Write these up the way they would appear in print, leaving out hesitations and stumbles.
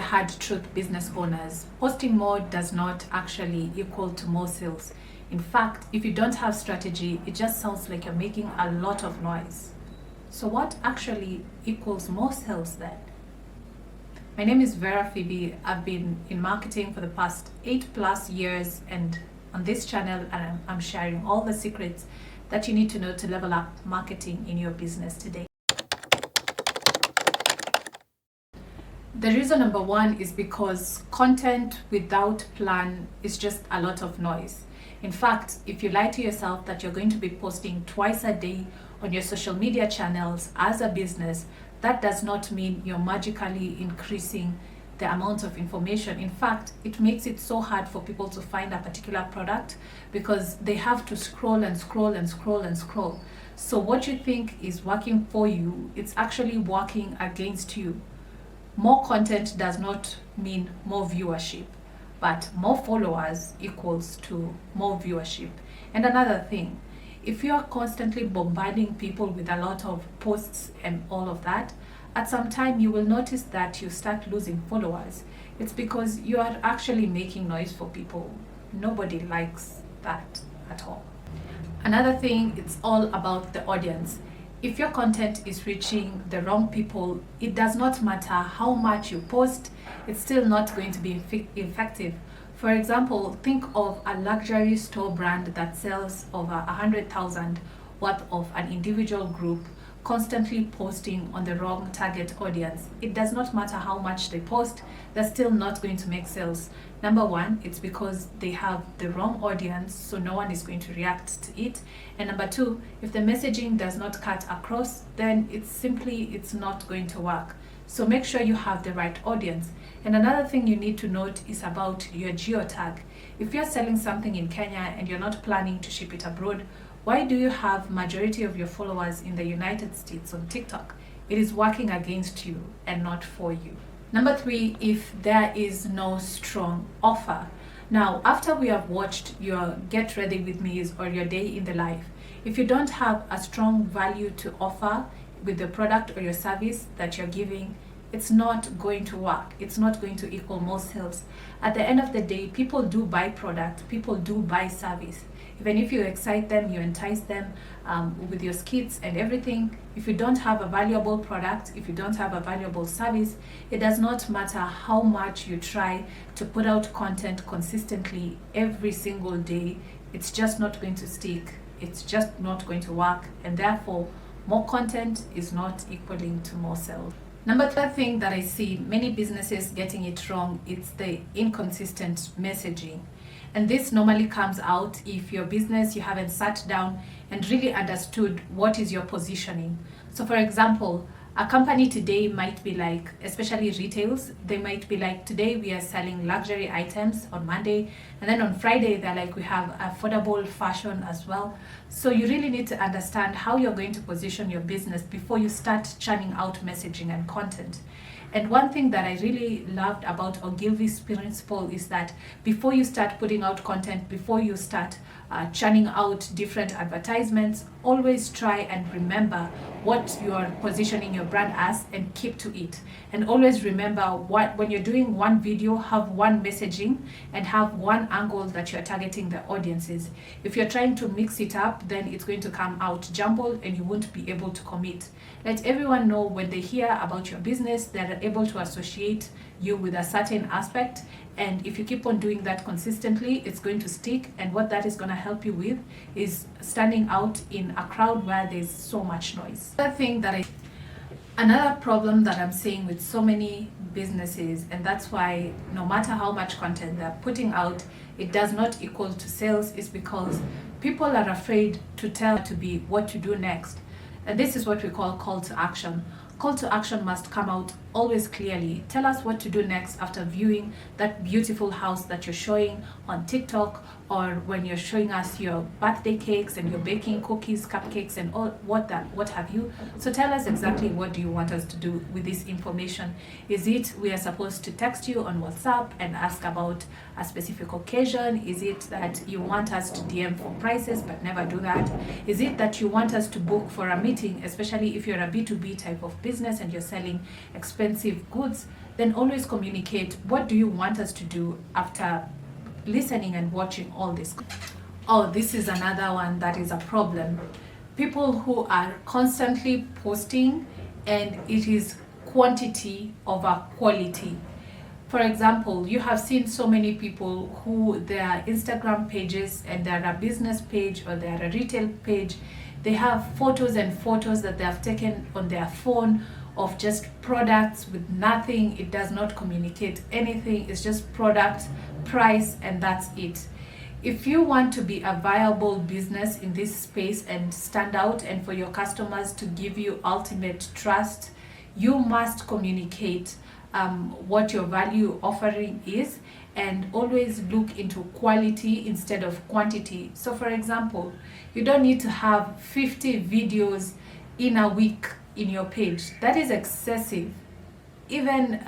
hard truth, business owners. Posting more does not actually equal to more sales. In fact, if you don't have strategy, it just sounds like you're making a lot of noise. So what actually equals more sales then? My name is Vera Phoebe. I've been in marketing for the past 8+ years, and on this channel I'm sharing all the secrets that you need to know to level up marketing in your business today. The reason number one is because content without plan is just a lot of noise. In fact, if you lie to yourself that you're going to be posting twice a day on your social media channels as a business, that does not mean you're magically increasing the amount of information. In fact, it makes it so hard for people to find a particular product because they have to scroll and scroll and scroll and scroll. So what you think is working for you, it's actually working against you. More content does not mean more viewership, but more followers equals to more viewership. And another thing, if you are constantly bombarding people with a lot of posts and all of that, at some time you will notice that you start losing followers. It's because you are actually making noise for people. Nobody likes that at all. Another thing, it's all about the audience. If your content is reaching the wrong people, it does not matter how much you post, it's still not going to be effective. For example, think of a luxury store brand that sells over 100,000 worth of an individual group constantly posting on the wrong target audience. It does not matter how much they post, they're still not going to make sales. Number one, it's because they have the wrong audience, so no one is going to react to it. And number two, if the messaging does not cut across, then it's not going to work. So make sure you have the right audience. And another thing you need to note is about your geotag. If you're selling something in Kenya and you're not planning to ship it abroad, why do you have majority of your followers in the United States on TikTok? It is working against you and not for you. Number three, if there is no strong offer. Now, after we have watched your Get Ready With Me's or your day in the life, if you don't have a strong value to offer with the product or your service that you're giving, it's not going to work. It's not going to equal more sales. At the end of the day, people do buy product, people do buy service. Even if you excite them, you entice them with your skits and everything, if you don't have a valuable product, if you don't have a valuable service, it does not matter how much you try to put out content consistently every single day, it's just not going to stick. It's just not going to work, and therefore more content is not equaling to more sales. Number third thing that I see many businesses getting it wrong, it's the inconsistent messaging. And this normally comes out if your business, you haven't sat down and really understood what is your positioning. So for example, a company today might be like, especially retails, they might be like, today we are selling luxury items on Monday, and then on Friday they're like, we have affordable fashion as well. So you really need to understand how you're going to position your business before you start churning out messaging and content. And one thing that I really loved about Ogilvy's principle is that before you start putting out content, before you start churning out different advertisements, always try and remember what you are positioning your brand as and keep to it. And always remember, when you're doing one video, have one messaging and have one angle that you're targeting the audiences. If you're trying to mix it up, then it's going to come out jumbled and you won't be able to commit. Let everyone know when they hear about your business, they're able to associate you with a certain aspect. And if you keep on doing that consistently, it's going to stick. And what that is going to help you with is standing out in a crowd where there's so much noise. Another problem that I'm seeing with so many businesses, and that's why no matter how much content they're putting out, it does not equal to sales, is because people are afraid to tell to be what to do next. And this is what we call call to action. Call to action must come out always clearly. Tell us what to do next after viewing that beautiful house that you're showing on TikTok, or when you're showing us your birthday cakes and you're baking cookies, cupcakes, and all what have you. So tell us exactly what do you want us to do with this information. Is it we are supposed to text you on WhatsApp and ask about a specific occasion? Is it that you want us to DM for prices but never do that? Is it that you want us to book for a meeting, especially if you're a B2B type of business and you're selling expensive goods? then always communicate what do you want us to do after listening and watching all this. Oh, this is another one that is a problem. People who are constantly posting and it is quantity over quality. For example, you have seen so many people who their Instagram pages, and they're a business page or they're a retail page, they have photos and photos that they have taken on their phone of just products with nothing. It does not communicate anything. It's just product, price, and that's it. If you want to be a viable business in this space and stand out and for your customers to give you ultimate trust, you must communicate what your value offering is, and always look into quality instead of quantity. So for example, you don't need to have 50 videos in a week in your page. That is excessive. Even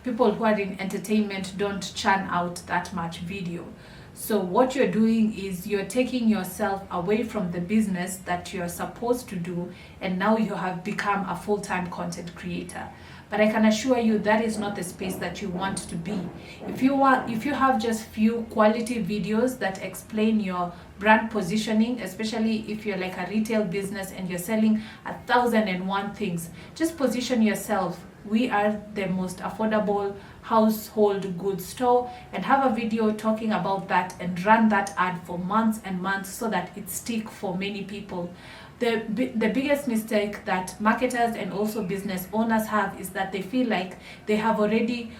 people who are in entertainment don't churn out that much video. So what you're doing is you're taking yourself away from the business that you're supposed to do, and now you have become a full-time content creator. But I can assure you that is not the space that you want to be. If you have just few quality videos that explain your brand positioning, especially if you're like a retail business and you're selling 1,001 things, just position yourself. We are the most affordable household goods store, and have a video talking about that and run that ad for months and months so that it sticks for many people. The biggest mistake that marketers and also business owners have is that they feel like they have already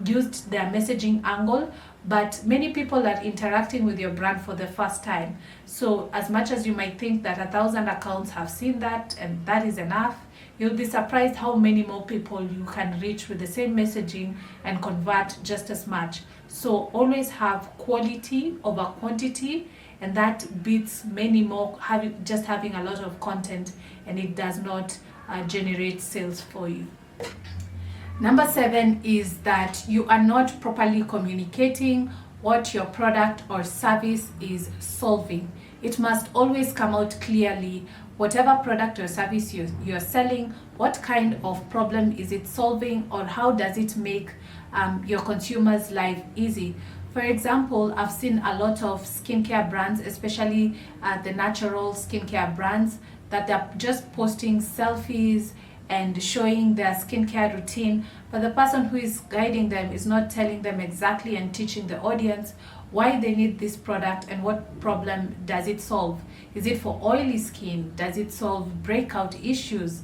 used their messaging angle, but many people are interacting with your brand for the first time. So as much as you might think that 1,000 accounts have seen that and that is enough, you'll be surprised how many more people you can reach with the same messaging and convert just as much. So always have quality over quantity, and that beats many more having a lot of content, and it does not generate sales for you. Number 7 is that you are not properly communicating what your product or service is solving. It must always come out clearly. Whatever product or service you're selling, what kind of problem is it solving, or how does it make your consumer's life easy? For example, I've seen a lot of skincare brands, especially the natural skincare brands, that they're just posting selfies and showing their skincare routine, but the person who is guiding them is not telling them exactly and teaching the audience why they need this product and what problem does it solve. Is it for oily skin? Does it solve breakout issues?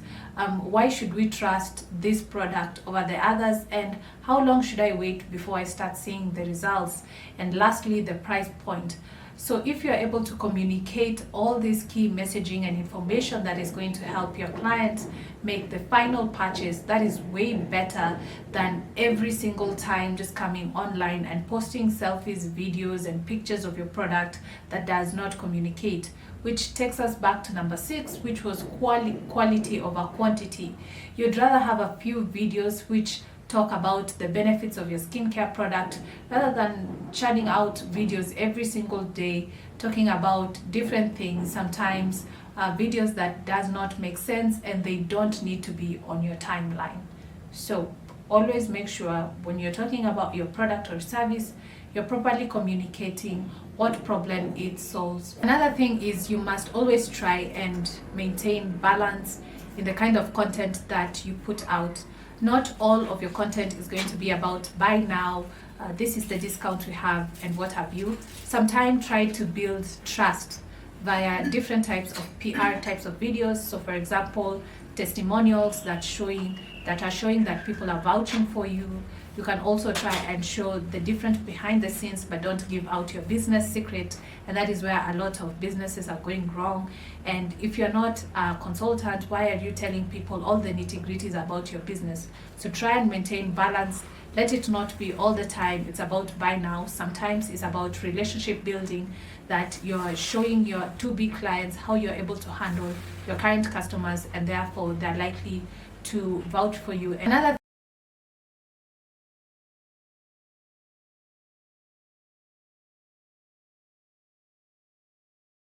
Why should we trust this product over the others? And how long should I wait before I start seeing the results? And lastly, the price point. So if you're able to communicate all these key messaging and information that is going to help your clients make the final purchase, that is way better than every single time just coming online and posting selfies, videos, and pictures of your product that does not communicate. Which takes us back to number 6, which was quality over quantity. You'd rather have a few videos which talk about the benefits of your skincare product rather than churning out videos every single day talking about different things, sometimes videos that does not make sense and they don't need to be on your timeline. So always make sure when you're talking about your product or service, you're properly communicating what problem it solves. Another thing is you must always try and maintain balance in the kind of content that you put out. Not all of your content is going to be about buy now, this is the discount we have, and what have you. Sometimes try to build trust via different types of PR types of videos. So for example, testimonials that are showing that people are vouching for you. You can also try and show the different behind the scenes, but don't give out your business secret. And that is where a lot of businesses are going wrong. And if you're not a consultant, why are you telling people all the nitty-gritties about your business? So try and maintain balance. Let it not be all the time it's about buy now. Sometimes it's about relationship building, that you're showing your to-be clients how you're able to handle your current customers, and therefore they're likely to vouch for you. Another